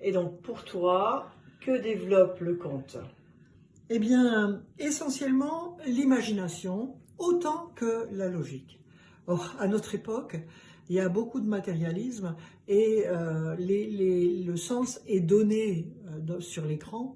Et donc, pour toi, que développe le conte? Eh bien, essentiellement l'imagination, autant que la logique. Or, à notre époque, il y a beaucoup de matérialisme et le sens est donné sur l'écran.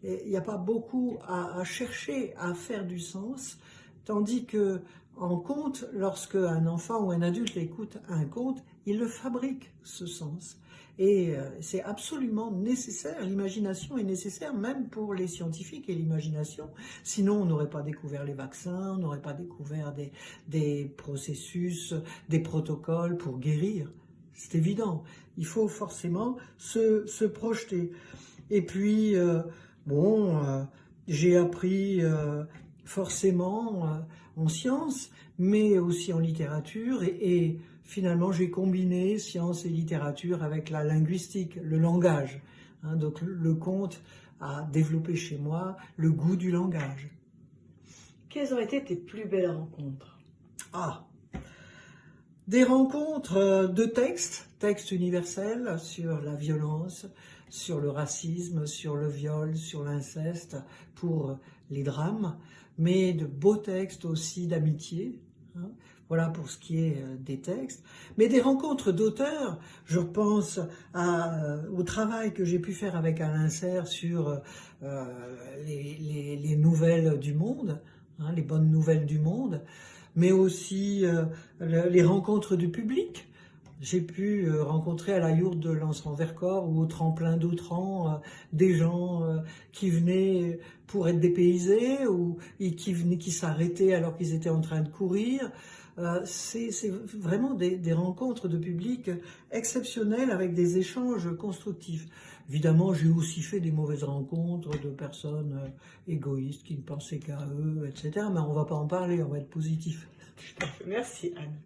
Il n'y a pas beaucoup à chercher à faire du sens, tandis que en conte, lorsque un enfant ou un adulte écoute un conte, il le fabrique, ce sens. Et c'est absolument nécessaire, l'imagination est nécessaire même pour les scientifiques et l'imagination. Sinon, on n'aurait pas découvert les vaccins, on n'aurait pas découvert des processus, des protocoles pour guérir. C'est évident, il faut forcément se projeter. Et puis, j'ai appris forcément en sciences, mais aussi en littérature, et finalement j'ai combiné sciences et littérature avec la linguistique, le langage. Donc le conte a développé chez moi le goût du langage. Quelles ont été tes plus belles rencontres? Ah, des rencontres de textes universels sur la violence, sur le racisme, sur le viol, sur l'inceste, pour les drames, mais de beaux textes aussi d'amitié. Voilà pour ce qui est des textes. Mais des rencontres d'auteurs, je pense au travail que j'ai pu faire avec Alain Serre sur les nouvelles du monde, les bonnes nouvelles du monde, mais aussi les rencontres du public. J'ai pu rencontrer à la yourte de Lens-en-Vercors ou au tremplin d'Autran des gens qui venaient pour être dépaysés ou qui s'arrêtaient alors qu'ils étaient en train de courir. C'est vraiment des rencontres de public exceptionnelles avec des échanges constructifs. Évidemment, j'ai aussi fait des mauvaises rencontres de personnes égoïstes qui ne pensaient qu'à eux, etc. Mais on ne va pas en parler, on va être positif. Merci Anne.